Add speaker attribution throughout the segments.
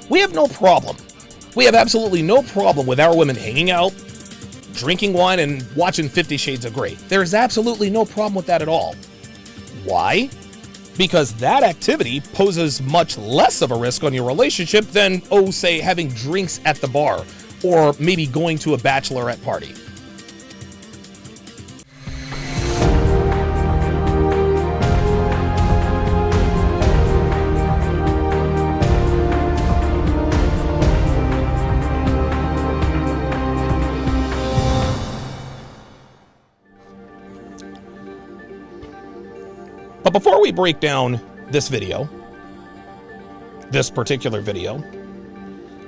Speaker 1: We have no problem. We have absolutely no problem with our women hanging out, drinking wine, and watching 50 Shades of Grey. There is absolutely no problem with that at all. Why? Because that activity poses much less of a risk on your relationship than, say, having drinks at the bar or maybe going to a bachelorette party. But before we break down this video, this particular video,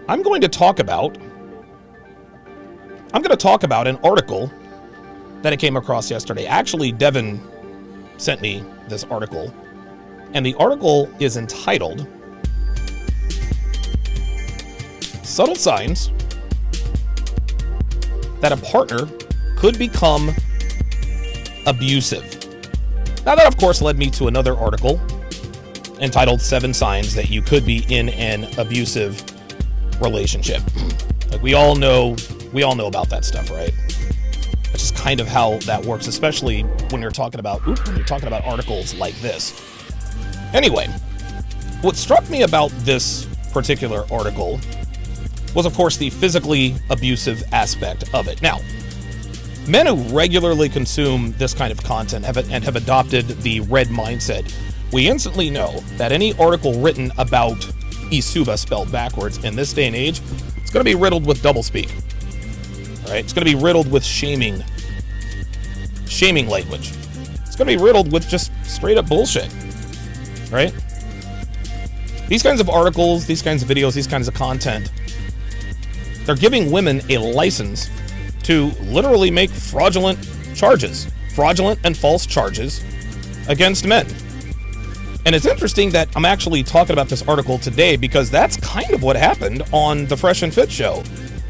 Speaker 1: I'm going to talk about an article that I came across yesterday. Actually, Devin sent me this article, and the article is entitled "Subtle Signs That a Partner Could Become Abusive." Now, that, of course, led me to another article entitled 7 Signs That You Could Be in an Abusive Relationship. Like, we all know about that stuff, right? That's just kind of how that works, especially when you're talking about articles like this. Anyway, what struck me about this particular article was, of course, the physically abusive aspect of it. Now, men who regularly consume this kind of content have adopted the red mindset. We instantly know that any article written about Isuba spelled backwards in this day and age, it's going to be riddled with doublespeak. All right? It's going to be riddled with shaming language. It's going to be riddled with just straight up bullshit. Right? These kinds of articles, these kinds of videos, these kinds of content, they're giving women a license to literally make fraudulent and false charges against men. And it's interesting that I'm actually talking about this article today because that's kind of what happened on the Fresh and Fit show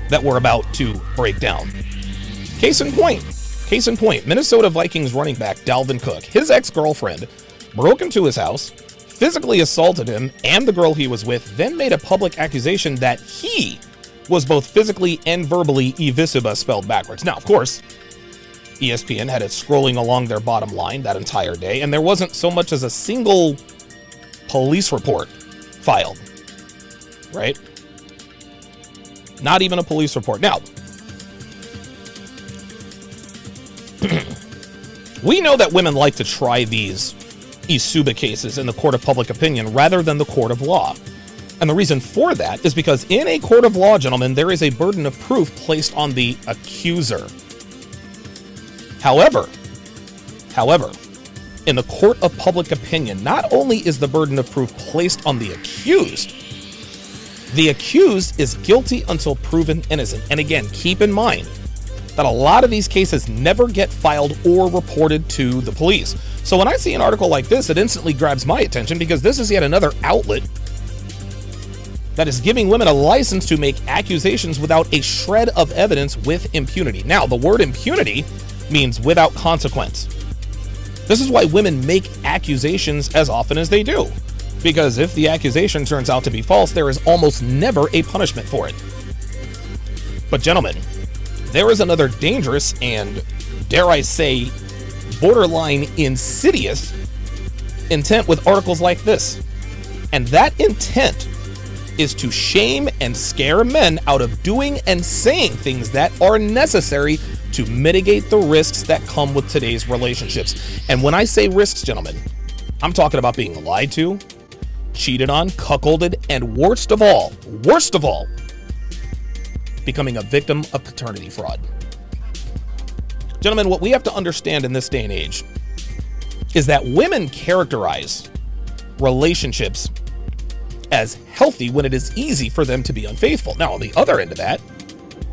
Speaker 1: that we're about to break down. Case in point, Minnesota Vikings running back Dalvin Cook, his ex-girlfriend, broke into his house, physically assaulted him and the girl he was with, then made a public accusation that he was both physically and verbally Isuba spelled backwards. Now, of course, ESPN had it scrolling along their bottom line that entire day, and there wasn't so much as a single police report filed, right? Not even a police report. Now, we know that women like to try these Isuba cases in the court of public opinion rather than the court of law. And the reason for that is because in a court of law, gentlemen, there is a burden of proof placed on the accuser. However, in the court of public opinion, not only is the burden of proof placed on the accused is guilty until proven innocent. And again, keep in mind that a lot of these cases never get filed or reported to the police. So when I see an article like this, it instantly grabs my attention because this is yet another outlet that is giving women a license to make accusations without a shred of evidence with impunity. Now, the word impunity means without consequence. This is why women make accusations as often as they do, because if the accusation turns out to be false, there is almost never a punishment for it. But gentlemen, there is another dangerous and, dare I say, borderline insidious intent with articles like this. And that intent is to shame and scare men out of doing and saying things that are necessary to mitigate the risks that come with today's relationships. And when I say risks, gentlemen, I'm talking about being lied to, cheated on, cuckolded, and worst of all, becoming a victim of paternity fraud. Gentlemen, what we have to understand in this day and age is that women characterize relationships as healthy when it is easy for them to be unfaithful. Now, on the other end of that,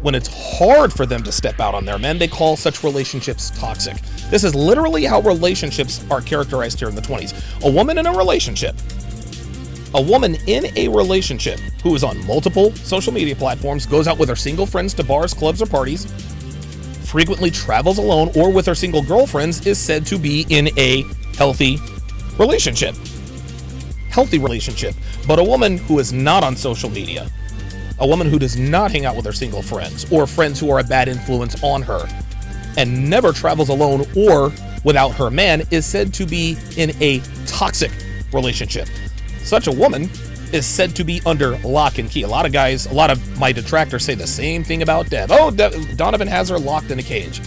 Speaker 1: when it's hard for them to step out on their men, they call such relationships toxic. This is literally how relationships are characterized here in the 20s. A woman in a relationship who is on multiple social media platforms, goes out with her single friends to bars, clubs, or parties, frequently travels alone or with her single girlfriends, is said to be in a healthy relationship. healthy relationship. But a woman who is not on social media, a woman who does not hang out with her single friends or friends who are a bad influence on her, and never travels alone or without her man, is said to be in a toxic relationship. Such a woman is said to be under lock and key. A lot of my detractors say the same thing about Deb. Oh, Donovan has her locked in a cage.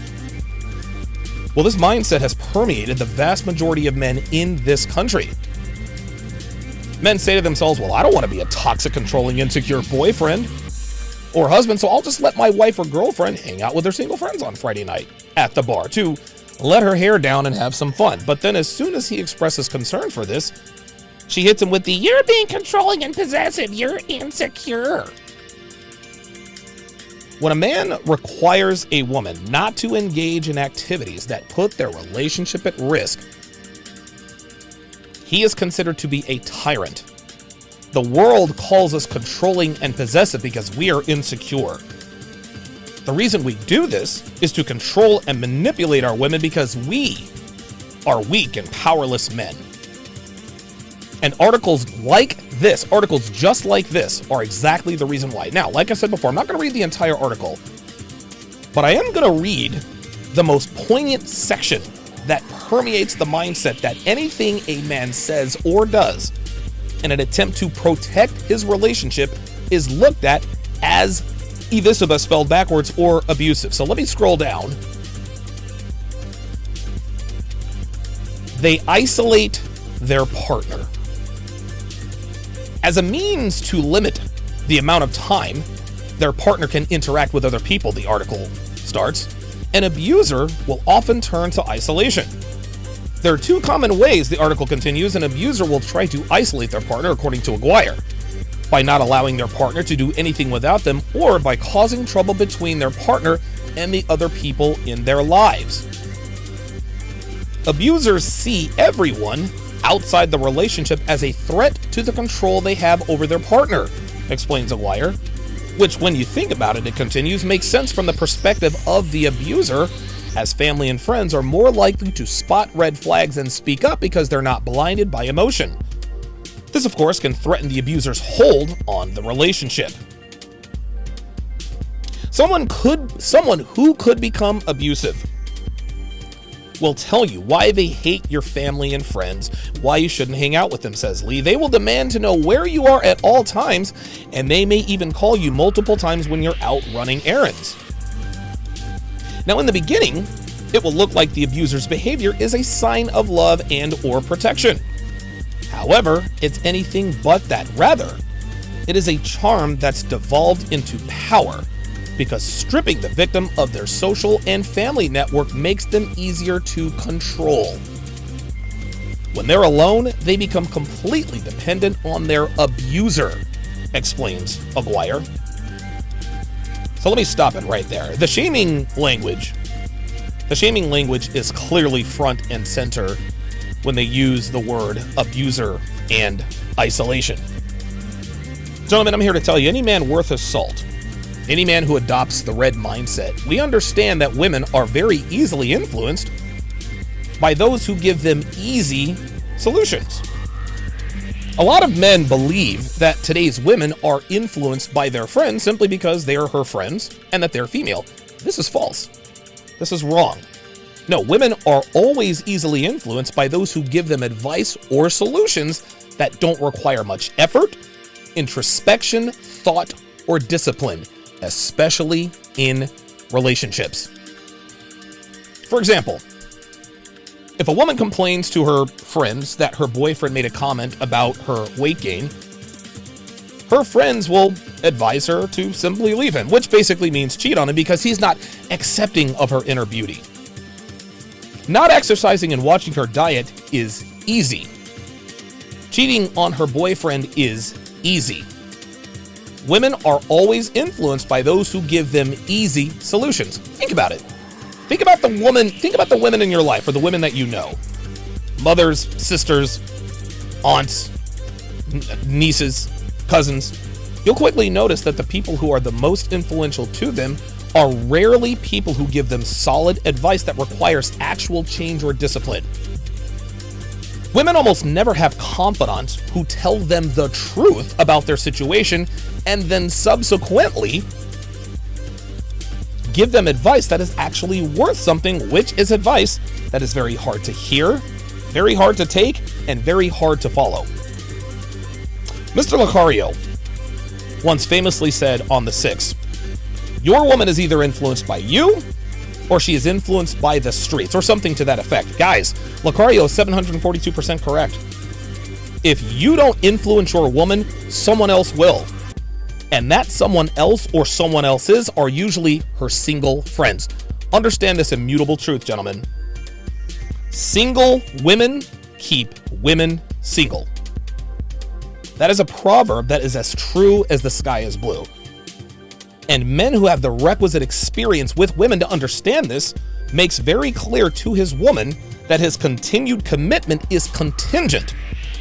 Speaker 1: Well, this mindset has permeated the vast majority of men in this country. Men say to themselves, well, I don't want to be a toxic, controlling, insecure boyfriend or husband, so I'll just let my wife or girlfriend hang out with her single friends on Friday night at the bar to let her hair down and have some fun. But then as soon as he expresses concern for this, she hits him with the, you're being controlling and possessive, you're insecure. When a man requires a woman not to engage in activities that put their relationship at risk, he is considered to be a tyrant. The world calls us controlling and possessive because we are insecure. The reason we do this is to control and manipulate our women because we are weak and powerless men. And articles just like this, are exactly the reason why. Now, like I said before, I'm not going to read the entire article, but I am going to read the most poignant section that permeates the mindset that anything a man says or does in an attempt to protect his relationship is looked at as evasive, spelled backwards, or abusive. So let me scroll down. They isolate their partner. As a means to limit the amount of time their partner can interact with other people, the article starts, an abuser will often turn to isolation. There are two common ways, the article continues, an abuser will try to isolate their partner, according to Aguirre, by not allowing their partner to do anything without them, or by causing trouble between their partner and the other people in their lives. Abusers see everyone outside the relationship as a threat to the control they have over their partner, explains Aguirre, which, when you think about it, it continues, makes sense from the perspective of the abuser, as family and friends are more likely to spot red flags and speak up because they're not blinded by emotion. This, of course, can threaten the abuser's hold on the relationship. Someone who could become abusive will tell you why they hate your family and friends, why you shouldn't hang out with them, says Lee. They will demand to know where you are at all times, and they may even call you multiple times when you're out running errands. Now, in the beginning, it will look like the abuser's behavior is a sign of love and or protection. However, it's anything but that. Rather, it is a charm that's devolved into power, because stripping the victim of their social and family network makes them easier to control. When they're alone, they become completely dependent on their abuser, explains Aguirre. So let me stop it right there. The shaming language is clearly front and center when they use the word abuser and isolation. Gentlemen, I'm here to tell you, any man worth his salt, any man who adopts the red mindset, we understand that women are very easily influenced by those who give them easy solutions. A lot of men believe that today's women are influenced by their friends simply because they are her friends and that they're female. This is false. This is wrong. No, women are always easily influenced by those who give them advice or solutions that don't require much effort, introspection, thought, or discipline, especially in relationships. For example, if a woman complains to her friends that her boyfriend made a comment about her weight gain, her friends will advise her to simply leave him, which basically means cheat on him because he's not accepting of her inner beauty. Not exercising and watching her diet is easy. Cheating on her boyfriend is easy. Women are always influenced by those who give them easy solutions. Think about it. Think about the women in your life, or the women that you know. Mothers, sisters, aunts, nieces, cousins. You'll quickly notice that the people who are the most influential to them are rarely people who give them solid advice that requires actual change or discipline. Women almost never have confidants who tell them the truth about their situation and then subsequently give them advice that is actually worth something, which is advice that is very hard to hear, very hard to take, and very hard to follow. Mr. Lucario once famously said on The Six, "Your woman is either influenced by you or she is influenced by the streets," or something to that effect. Guys, Lucario is 742% correct. If you don't influence your woman, someone else will. And that someone else or someone else's are usually her single friends. Understand this immutable truth, gentlemen. Single women keep women single. That is a proverb that is as true as the sky is blue. And men who have the requisite experience with women to understand this makes very clear to his woman that his continued commitment is contingent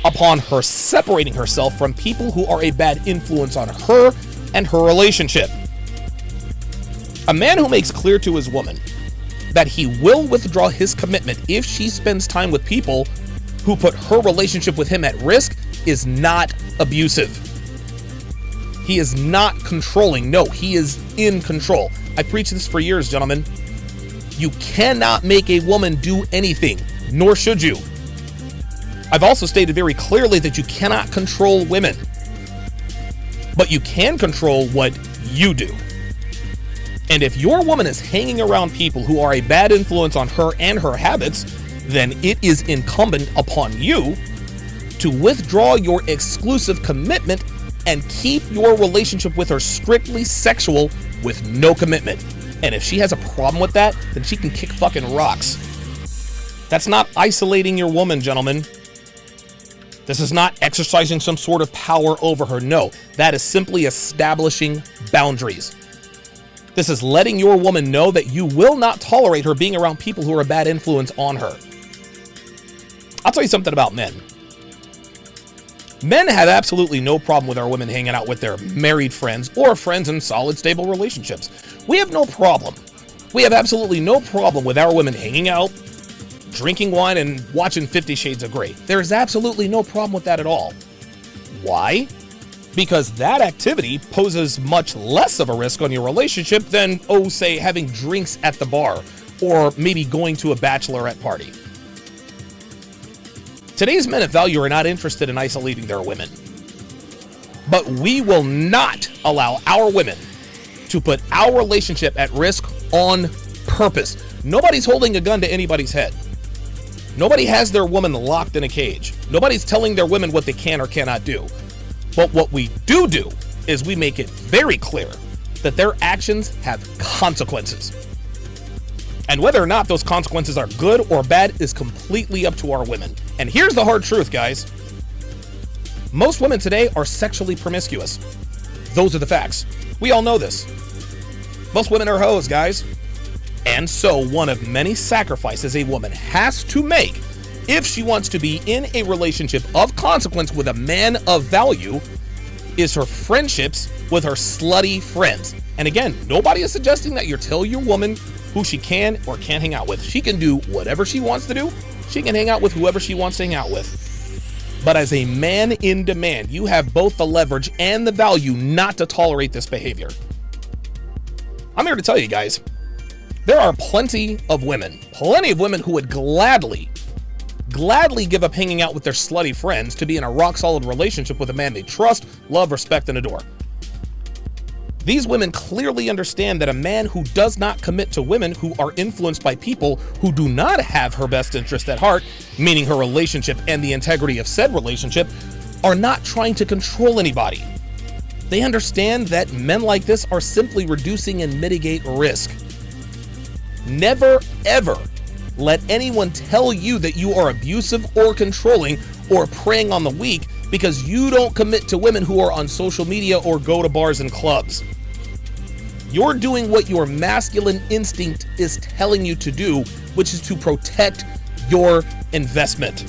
Speaker 1: upon her separating herself from people who are a bad influence on her and her relationship. A man who makes clear to his woman that he will withdraw his commitment if she spends time with people who put her relationship with him at risk is not abusive. He is not controlling. No, he is in control. I preach this for years, gentlemen. You cannot make a woman do anything, nor should you. I've also stated very clearly that you cannot control women, but you can control what you do. And if your woman is hanging around people who are a bad influence on her and her habits, then it is incumbent upon you to withdraw your exclusive commitment and keep your relationship with her strictly sexual with no commitment. And if she has a problem with that, then she can kick fucking rocks. That's not isolating your woman, gentlemen. This is not exercising some sort of power over her. No, that is simply establishing boundaries. This is letting your woman know that you will not tolerate her being around people who are a bad influence on her. I'll tell you something about men. Men have absolutely no problem with our women hanging out with their married friends or friends in solid, stable relationships. We have no problem. We have absolutely no problem with our women hanging out, drinking wine, and watching 50 Shades of Grey. There is absolutely no problem with that at all. Why? Because that activity poses much less of a risk on your relationship than, say, having drinks at the bar or maybe going to a bachelorette party. Today's men of value are not interested in isolating their women. But we will not allow our women to put our relationship at risk on purpose. Nobody's holding a gun to anybody's head. Nobody has their woman locked in a cage. Nobody's telling their women what they can or cannot do. But what we do is we make it very clear that their actions have consequences. And whether or not those consequences are good or bad is completely up to our women. And here's the hard truth, guys. Most women today are sexually promiscuous. Those are the facts. We all know this. Most women are hoes, guys. And so one of many sacrifices a woman has to make if she wants to be in a relationship of consequence with a man of value is her friendships with her slutty friends. And again, nobody is suggesting that you tell your woman who she can or can't hang out with. She can do whatever she wants to do. She can hang out with whoever she wants to hang out with. But as a man in demand, you have both the leverage and the value not to tolerate this behavior. I'm here to tell you guys, there are plenty of women who would gladly give up hanging out with their slutty friends to be in a rock-solid relationship with a man they trust, love, respect, and adore. These women clearly understand that a man who does not commit to women who are influenced by people who do not have her best interest at heart, meaning her relationship and the integrity of said relationship, are not trying to control anybody. They understand that men like this are simply reducing and mitigate risk. Never, ever let anyone tell you that you are abusive or controlling or preying on the weak because you don't commit to women who are on social media or go to bars and clubs. You're doing what your masculine instinct is telling you to do, which is to protect your investment.